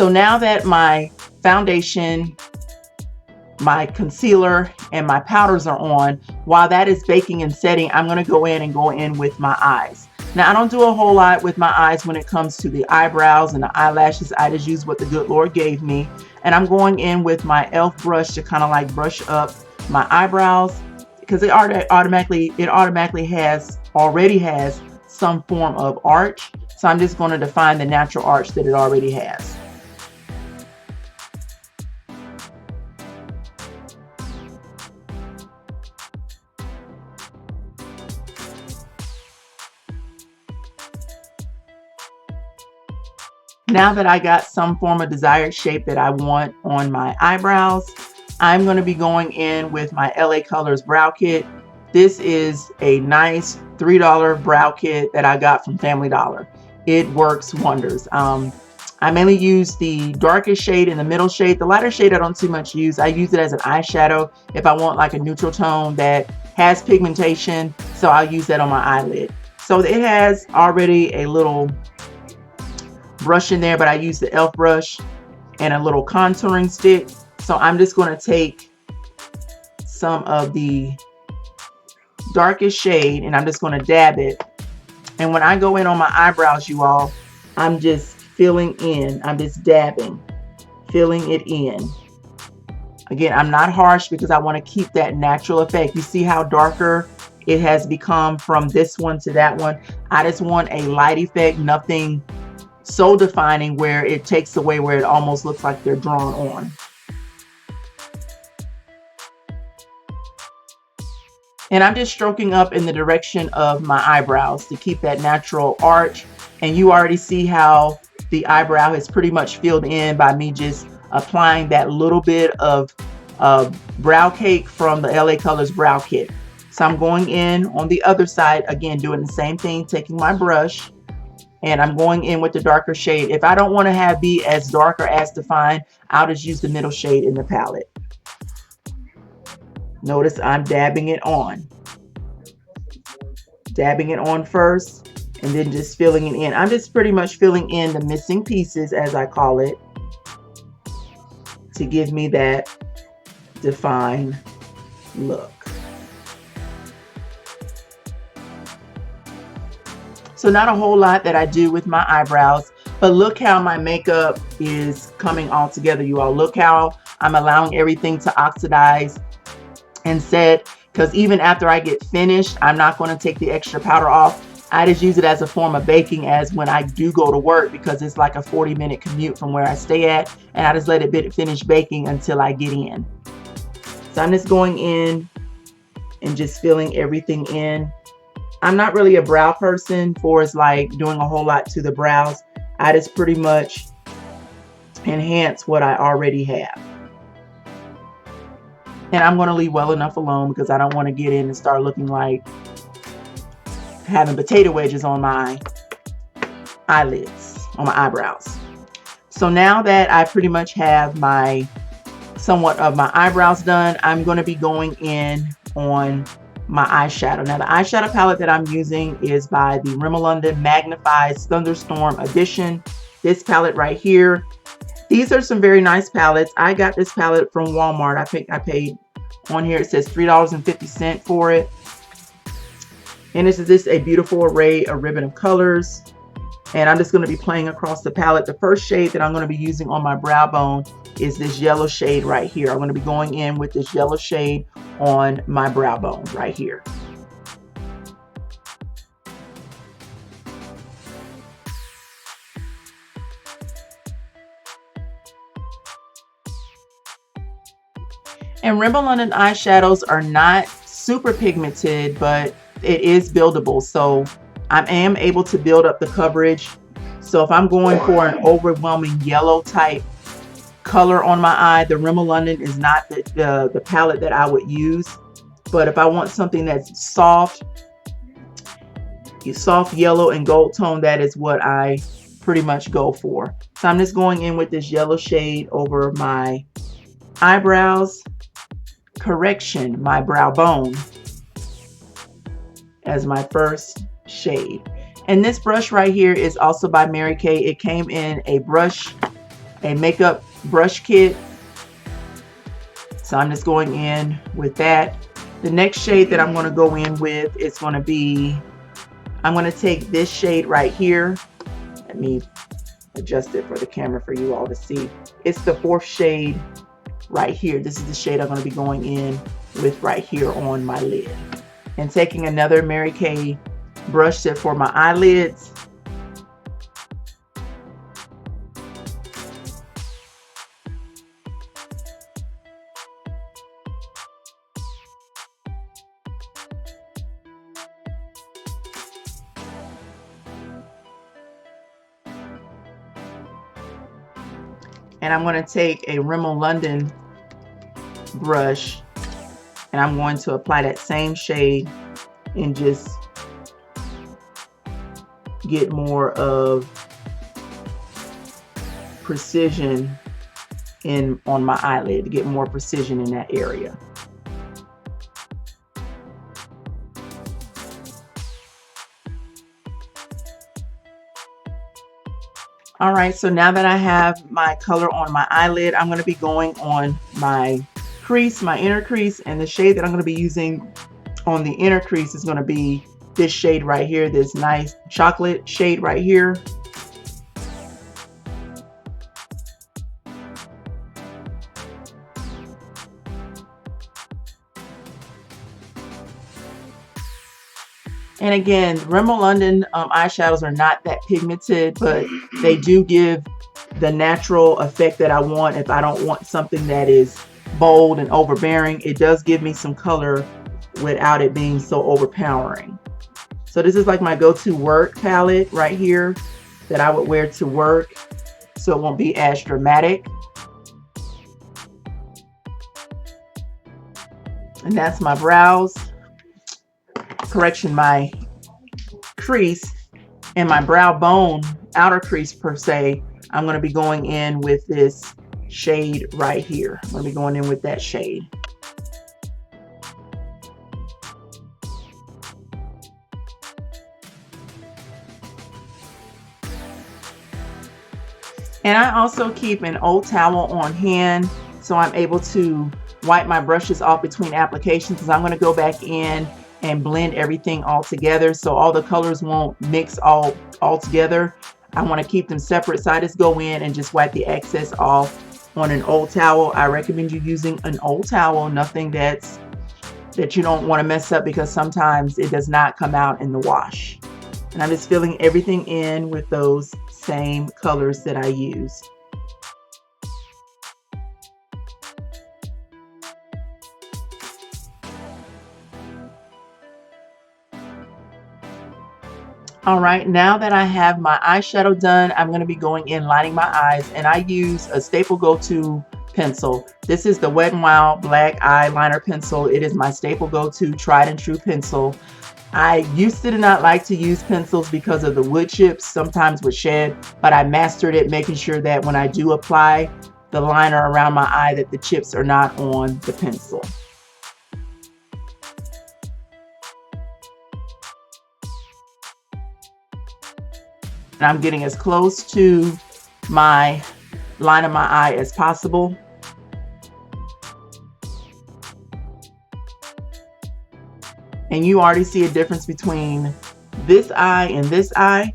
So now that my foundation, my concealer, and my powders are on, while that is baking and setting, I'm going to go in with my eyes. Now, I don't do a whole lot with my eyes when it comes to the eyebrows and the eyelashes. I just use what the good Lord gave me. And I'm going in with my e.l.f. brush to kind of like brush up my eyebrows, because it already has some form of arch. So I'm just going to define the natural arch that it already has. Now that I got some form of desired shape that I want on my eyebrows, I'm going to be going in with my LA Colors brow kit. This is a nice $3 brow kit that I got from Family Dollar. It works wonders. I mainly use the darkest shade and the middle shade. The lighter shade I don't too much use. I use it as an eyeshadow if I want like a neutral tone that has pigmentation. So I'll use that on my eyelid. So it has already a little brush in there, but I use the e.l.f. brush and a little contouring stick. So I'm just going to take some of the darkest shade and I'm just going to dab it. And when I go in on my eyebrows, you all, I'm just filling in. I'm just dabbing, filling it in. Again, I'm not harsh because I want to keep that natural effect. You see how darker it has become from this one to that one? I just want a light effect, nothing so defining where it takes away, where it almost looks like they're drawn on. And I'm just stroking up in the direction of my eyebrows to keep that natural arch. And you already see how the eyebrow is pretty much filled in by me just applying that little bit of brow cake from the LA Colors brow kit. So I'm going in on the other side, again, doing the same thing, taking my brush, and I'm going in with the darker shade. If I don't want to be as dark or as defined, I'll just use the middle shade in the palette. Notice I'm dabbing it on. Dabbing it on first and then just filling it in. I'm just pretty much filling in the missing pieces, as I call it, to give me that defined look. So not a whole lot that I do with my eyebrows, but look how my makeup is coming all together, you all. Look how I'm allowing everything to oxidize and set, because even after I get finished, I'm not going to take the extra powder off. I just use it as a form of baking, as when I do go to work, because it's like a 40-minute commute from where I stay at, and I just let it finish baking until I get in. So I'm just going in and just filling everything in. I'm not really a brow person for it's like doing a whole lot to the brows. I just pretty much enhance what I already have. And I'm going to leave well enough alone because I don't want to get in and start looking like having potato wedges on my eyelids, on my eyebrows. So now that I pretty much have my somewhat of my eyebrows done, I'm going to be going in on my eyeshadow. Now the eyeshadow palette that I'm using is by the Rimmel Magnif'eyes Thunderstorm edition. This palette right here. These are some very nice palettes. I got this palette from Walmart. I paid on here, it says $3.50 for it. And this is a beautiful array, a ribbon of colors. And I'm just going to be playing across the palette. The first shade that I'm going to be using on my brow bone is this yellow shade right here. I'm going to be going in with this yellow shade on my brow bone right here. And Rimmel London eyeshadows are not super pigmented, but it is buildable. So I am able to build up the coverage. So if I'm going for an overwhelming yellow type color on my eye, the Rimmel London is not the palette that I would use. But if I want something that's soft yellow and gold tone, that is what I pretty much go for. So I'm just going in with this yellow shade over my eyebrows. Correction, my brow bone as my first shade. And this brush right here is also by Mary Kay. It came in a brush a makeup brush kit. So I'm just going in with that. The next shade that I'm going to go in with is going to be, I'm going to take this shade right here. Let me adjust it for the camera for you all to see. It's the 4th shade right here. This is the shade I'm going to be going in with right here on my lid. And taking another Mary Kay brush set for my eyelids. And I'm going to take a Rimmel London brush and I'm going to apply that same shade and just get more of precision on my eyelid, to get more precision in that area. All right, so now that I have my color on my eyelid, I'm going to be going on my crease, my inner crease, and the shade that I'm going to be using on the inner crease is going to be this shade right here, this nice chocolate shade right here. And again, Rimmel London eyeshadows are not that pigmented, but they do give the natural effect that I want. If I don't want something that is bold and overbearing, it does give me some color without it being so overpowering. So this is like my go-to work palette right here that I would wear to work, so it won't be as dramatic. And that's my brows. Correction, my crease and my brow bone outer crease per se. I'm going to be going in with this shade right here. I'm going to be going in with that shade. And I also keep an old towel on hand so I'm able to wipe my brushes off between applications, because I'm going to go back in and blend everything all together so all the colors won't mix all together. I want to keep them separate, so I just go in and just wipe the excess off on an old towel. I recommend you using an old towel, nothing that you don't want to mess up, because sometimes it does not come out in the wash. And I'm just filling everything in with those same colors that I used. All right, now that I have my eyeshadow done, I'm going to be going in lining my eyes, and I use a staple go-to pencil. This is the Wet n Wild Black Eyeliner Pencil. It is my staple go-to, tried and true pencil. I used to not like to use pencils because of the wood chips, sometimes would shed, but I mastered it, making sure that when I do apply the liner around my eye, that the chips are not on the pencil. And I'm getting as close to my line of my eye as possible. And you already see a difference between this eye and this eye.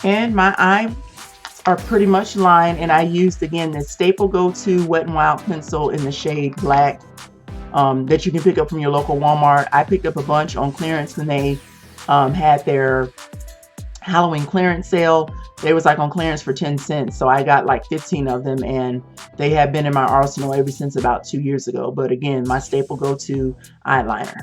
And my eyes are pretty much lined, and I used again this staple go-to Wet n Wild pencil in the shade black that you can pick up from your local Walmart. I picked up a bunch on clearance when they had their Halloween clearance sale. They was like on clearance for 10 cents, so I got like 15 of them, and they have been in my arsenal ever since about 2 years ago. But again, my staple go-to eyeliner.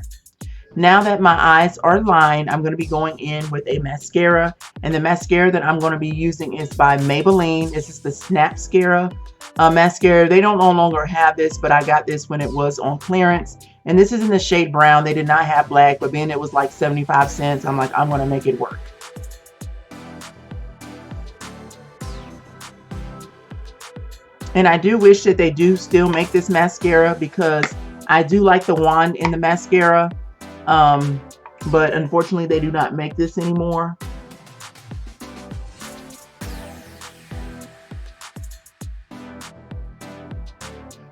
Now that my eyes are lined, I'm going to be going in with a mascara, and the mascara that I'm going to be using is by Maybelline. This is the Snapscara mascara. They don't no longer have this, but I got this when it was on clearance, and this is in the shade brown. They did not have black, but being it was like 75 cents, I'm like, I'm going to make it work. And I do wish that they do still make this mascara, because I do like the wand in the mascara. But unfortunately they do not make this anymore.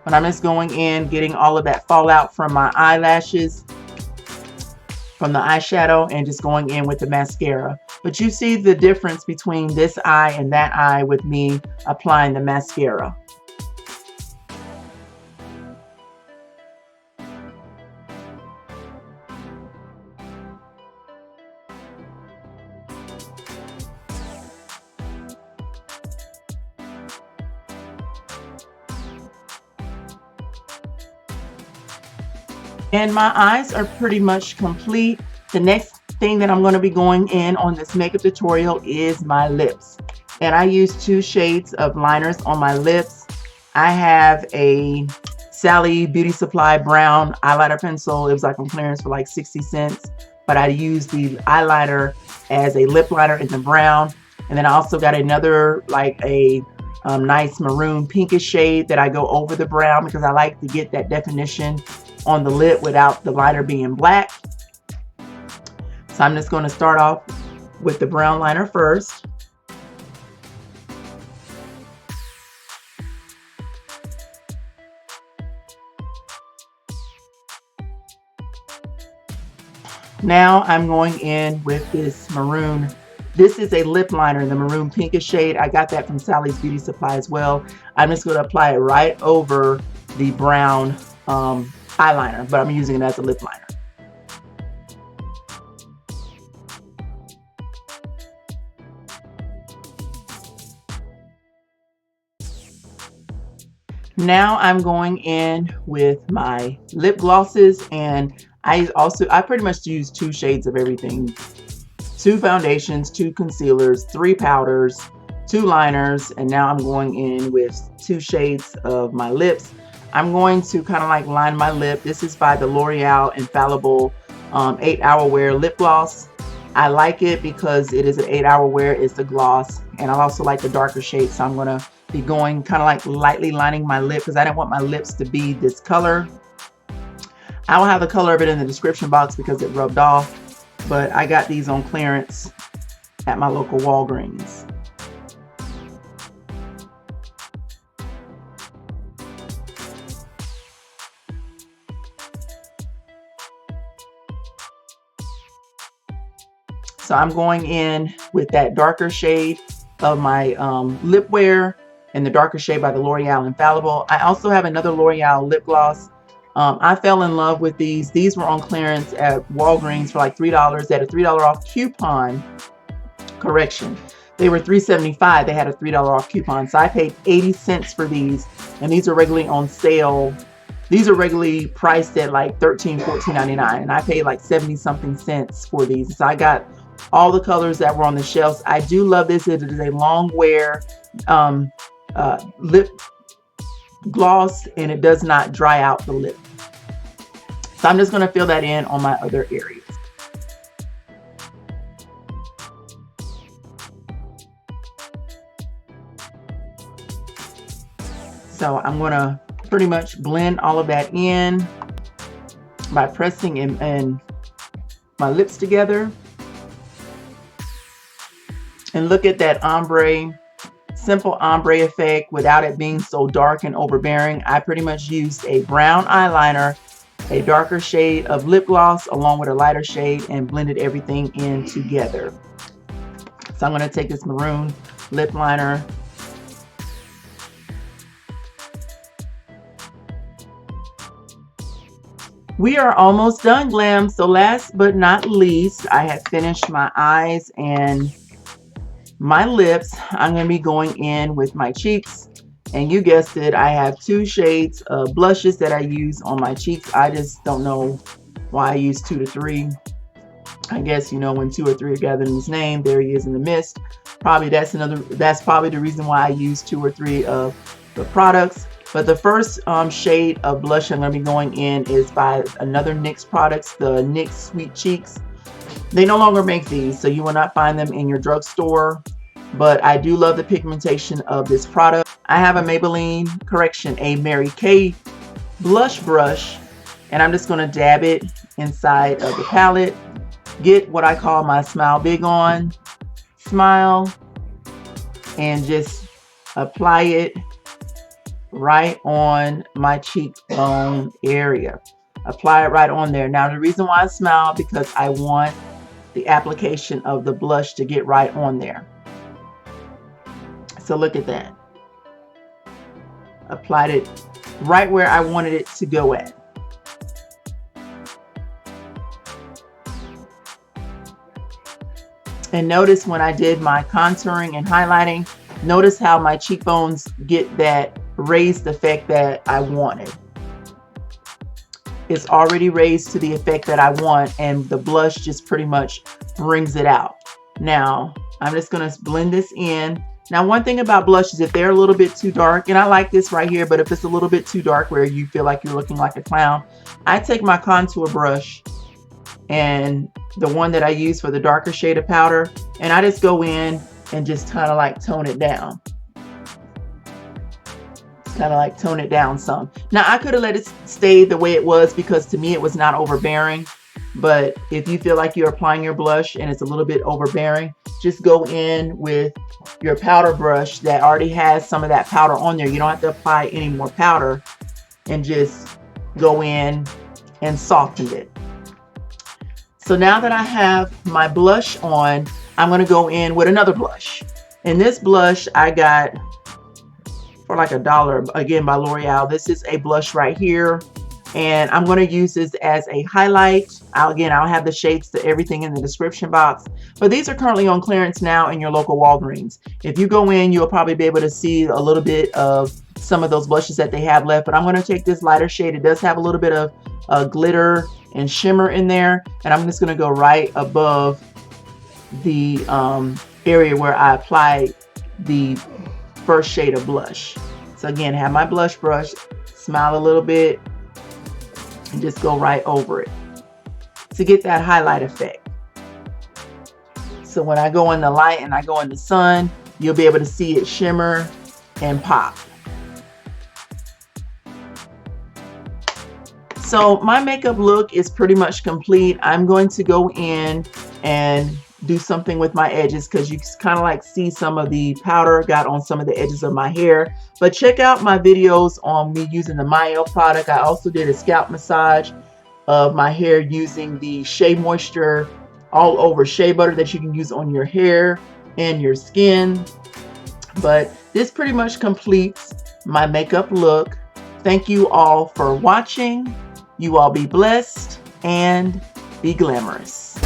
But I'm just going in, getting all of that fallout from my eyelashes, from the eyeshadow, and just going in with the mascara. But you see the difference between this eye and that eye with me applying the mascara. And my eyes are pretty much complete. The next thing that I'm going to be going in on this makeup tutorial is my lips. And I use 2 shades of liners on my lips. I have a Sally Beauty Supply brown eyeliner pencil. It was like on clearance for like 60 cents. But I used the eyeliner as a lip liner in the brown. And then I also got another, like a nice maroon pinkish shade that I go over the brown, because I like to get that definition on the lip without the liner being black. So I'm just going to start off with the brown liner first. Now I'm going in with this maroon. This is a lip liner in the maroon pinkish shade. I got that from Sally's Beauty Supply as well. I'm just going to apply it right over the brown eyeliner, but I'm using it as a lip liner. Now I'm going in with my lip glosses, and I pretty much use 2 shades of everything. 2 foundations, 2 concealers, 3 powders, 2 liners, and now I'm going in with 2 shades of my lips. I'm going to kind of like line my lip. This is by the L'Oreal Infallible 8-Hour Wear Lip Gloss. I like it because it is an 8-hour wear. It's a gloss, and I also like the darker shade, so I'm going to be going kind of like lightly lining my lip, because I didn't want my lips to be this color. I will have the color of it in the description box because it rubbed off, but I got these on clearance at my local Walgreens. So I'm going in with that darker shade of my lip wear, and the darker shade by the L'Oreal Infallible. I also have another L'Oreal lip gloss. I fell in love with these. These were on clearance at Walgreens for like $3. They had a $3 off coupon. Correction. They were $3.75. They had a $3 off coupon. So I paid 80 cents for these, and these are regularly on sale. These are regularly priced at like $13, $14.99, and I paid like 70 something cents for these. So I got all the colors that were on the shelves. I do love this. It is a long wear lip gloss, and it does not dry out the lip. So I'm just going to fill that in on my other areas. So I'm going to pretty much blend all of that in by pressing and my lips together. And look at that ombre, simple ombre effect without it being so dark and overbearing. I pretty much used a brown eyeliner, a darker shade of lip gloss along with a lighter shade, and blended everything in together. So I'm going to take this maroon lip liner, we are almost done, Glam. So last but not least, I have finished my eyes and my lips. I'm going to be going in with my cheeks, and you guessed it, I have 2 shades of blushes that I use on my cheeks. I just don't know why I use 2 to 3. I guess, you know, when 2 or 3 are gathered in his name, there he is in the mist. That's probably the reason why I use 2 or 3 of the products. But the first shade of blush I'm going to be going in is by another NYX products, the NYX Sweet Cheeks. They no longer make these, so you will not find them in your drugstore. but I do love the pigmentation of this product. I have a Maybelline, a Mary Kay blush brush, and I'm just going to dab it inside of the palette. Get what I call my Smile Big On smile and just apply it right on my cheekbone area. Apply it right on there. Now the reason why I smile, because I want the application of the blush to get right on there. So look at that. Applied it right where I wanted it to go at. And notice when I did my contouring and highlighting, notice how my cheekbones get that raised effect that I wanted. It's already raised to the effect that I want, and the blush just pretty much brings it out. Now, I'm just going to blend this in. Now, one thing about blushes, if they're a little bit too dark, and I like this right here, but if it's a little bit too dark where you feel like you're looking like a clown, I take my contour brush and the one that I use for the darker shade of powder, and I just go in and just kind of like tone it down. Kind of like tone it down some. Now I could have let it stay the way it was because to me it was not overbearing, but if you feel like you're applying your blush and it's a little bit overbearing, just go in with your powder brush that already has some of that powder on there. You don't have to apply any more powder, and just go in and soften it. So now that I have my blush on, I'm going to go in with another blush. And this blush I got for like $1, again by L'Oreal. This is a blush right here, and I'm going to use this as a highlight. I'll have the shades to everything in the description box, but these are currently on clearance now in your local Walgreens. If you go in, you'll probably be able to see a little bit of some of those blushes that they have left, but I'm going to take this lighter shade. It does have a little bit of glitter and shimmer in there, and I'm just going to go right above the area where I applied the first shade of blush. So again, have my blush brush, smile a little bit, and just go right over it to get that highlight effect. So when I go in the light and I go in the sun, you'll be able to see it shimmer and pop. So my makeup look is pretty much complete. I'm going to go in and do something with my edges because you kind of like see some of the powder got on some of the edges of my hair. But check out my videos on me using the Maybelline product. I also did a scalp massage of my hair using the Shea Moisture All Over Shea Butter that you can use on your hair and your skin. But this pretty much completes my makeup look. Thank you all for watching. You all be blessed and be glamorous.